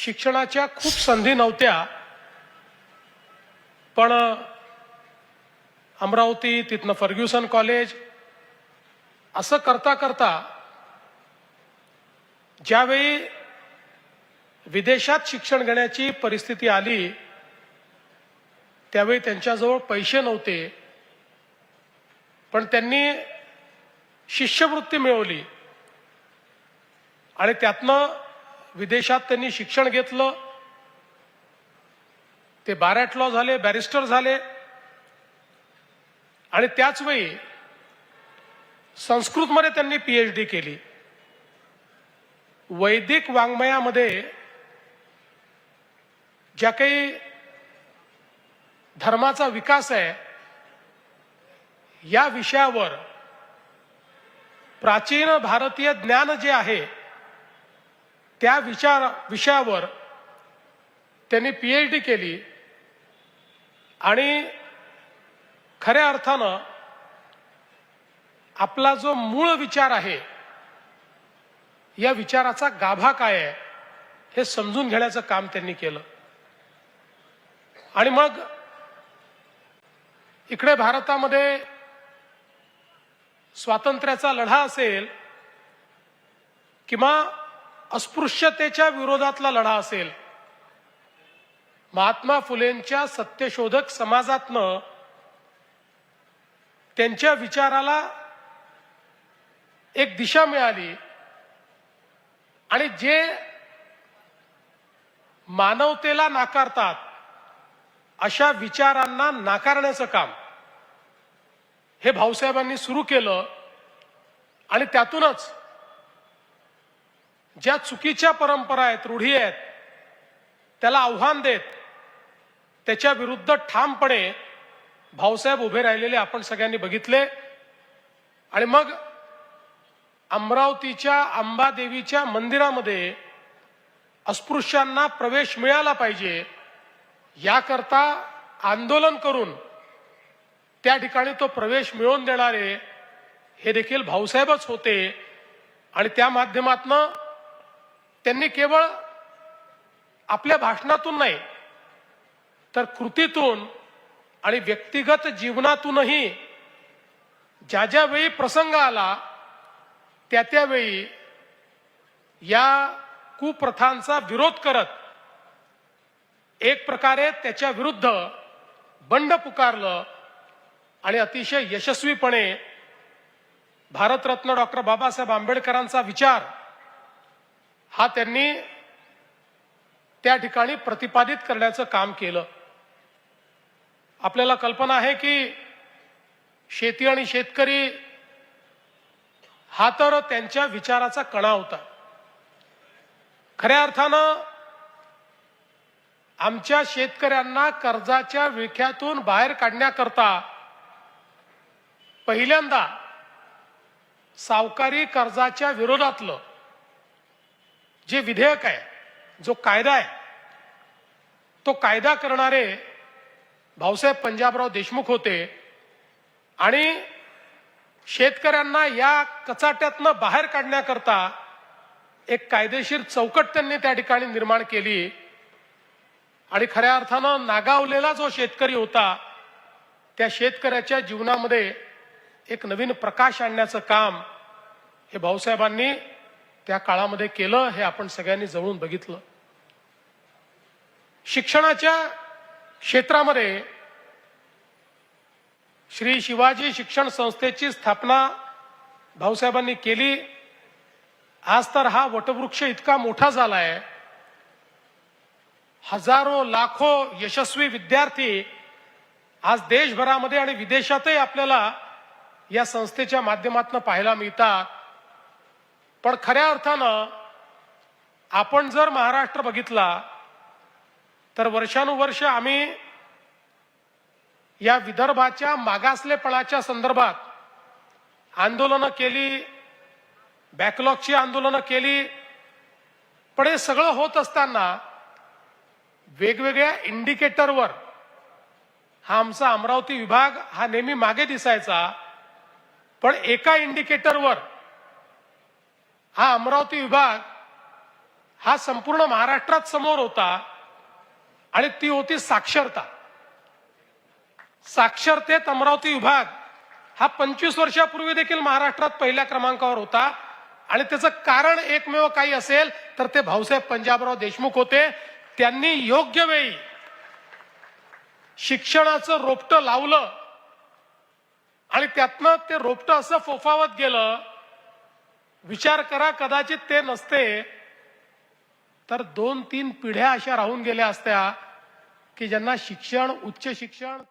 शिक्षणाच्या खूप संधी नव्हत्या, पण अमरावती तिथनं फर्ग्युसन कॉलेज असं करता करता ज्यावेळी विदेशात शिक्षण घेण्याची परिस्थिती आली त्यावेळी त्यांच्याजवळ पैसे नव्हते, पण त्यांनी शिष्यवृत्ती मिळवली आणि त्यातनं विदेशात त्यांनी शिक्षण घेतलं. ते बारॅट लॉ झाले, बॅरिस्टर झाले आणि त्याच वेळी संस्कृतमध्ये त्यांनी PhD केली. वैदिक वाङ्मयामध्ये ज्या काही धर्माचा विकास आहे या विषयावर प्राचीन भारतीय ज्ञान जे आहे त्या विषयावर त्यांनी PhD केली आणि खऱ्या अर्थानं आपला जो मूळ विचार आहे या विचाराचा गाभा काय आहे हे समजून घेण्याचं काम त्यांनी केलं. आणि मग इकडे भारतामध्ये स्वातंत्र्याचा लढा असेल किंवा अस्पृश्यतेच्या विरोधातला लढा असेल, महात्मा फुलेंच्या सत्यशोधक समाजातनं त्यांच्या विचाराला एक दिशा मिळाली आणि जे मानवतेला नाकारतात अशा विचारांना नाकारण्याचं काम हे भाऊसाहेबांनी सुरू केलं. आणि त्यातूनच ज्या चुकीच्या परंपरा आहेत, रूढी आहेत, त्याला आव्हान देत त्याच्या विरुद्ध ठामपणे भाऊसाहेब उभे राहिलेले आपण सगळ्यांनी बघितले. आणि मग अमरावतीच्या अंबादेवीच्या मंदिरामध्ये अस्पृश्यांना प्रवेश मिळाला पाहिजे याकरता आंदोलन करून त्या ठिकाणी तो प्रवेश मिळवून देणारे हे देखील भाऊसाहेबच होते. आणि त्या माध्यमातनं त्यांनी केवळ आपल्या भाषणातून नाही तर कृतीतून आणि व्यक्तिगत जीवनातूनही ज्या ज्या वेळी प्रसंग आला त्या त्यावेळी या कुप्रथांचा विरोध करत एक प्रकारे त्याच्या विरुद्ध बंड पुकारलं आणि अतिशय यशस्वीपणे भारतरत्न डॉक्टर बाबासाहेब आंबेडकरांचा विचार हा त्यांनी त्या ठिकाणी प्रतिपादित करण्याचं काम केलं. आपल्याला कल्पना आहे की शेती आणि शेतकरी हा तर त्यांच्या विचाराचा कणा होता. खऱ्या अर्थानं आमच्या शेतकऱ्यांना कर्जाच्या विळख्यातून बाहेर काढण्याकरता पहिल्यांदा सावकारी कर्जाच्या विरोधातलं जे विधेयक आहे, जो कायदा आहे, तो कायदा करणारे भाऊसाहेब पंजाबराव देशमुख होते. आणि शेतकऱ्यांना या कचाट्यातनं बाहेर काढण्याकरता एक कायदेशीर चौकट त्यांनी त्या ठिकाणी निर्माण केली. आणि खऱ्या अर्थानं नागावलेला जो शेतकरी होता त्या शेतकऱ्याच्या जीवनामध्ये एक नवीन प्रकाश आणण्याचं काम हे भाऊसाहेबांनी त्या काळामध्ये केलं, हे आपण सगळ्यांनी जवळून बघितलं. शिक्षणाच्या क्षेत्रामध्ये श्री शिवाजी शिक्षण संस्थेची स्थापना भाऊसाहेबांनी केली. आज तर हा वटवृक्ष इतका मोठा झालाय, हजारो लाखो यशस्वी विद्यार्थी आज देशभरामध्ये आणि विदेशातही आपल्याला या संस्थेच्या माध्यमातून पाहायला मिळतात. पण खऱ्या अर्थानं आपण जर महाराष्ट्र बघितला तर वर्षानुवर्ष आम्ही या विदर्भाच्या मागासलेपणाच्या संदर्भात आंदोलनं केली, बॅकलॉगची आंदोलनं केली. पण हे सगळं होत असताना वेगवेगळ्या इंडिकेटरवर हा आमचा अमरावती विभाग हा नेहमी मागे दिसायचा, पण एका इंडिकेटरवर हा अमरावती विभाग हा संपूर्ण महाराष्ट्रात समोर होता आणि ती होती साक्षरता. साक्षरतेत अमरावती विभाग हा 25 वर्षापूर्वी देखील महाराष्ट्रात पहिल्या क्रमांकावर होता आणि त्याचं कारण एकमेव काही असेल तर ते भाऊसाहेब पंजाबराव देशमुख होते. त्यांनी योग्य वेळी शिक्षणाचं रोपटं लावलं आणि त्यातनं ते रोपटं असं फोफावत गेलं. विचार करा, कदाचित ते नसते तर 2-3 पिढ्या अशा राहून गेल्या असत्या की ज्यांना शिक्षण, उच्च शिक्षण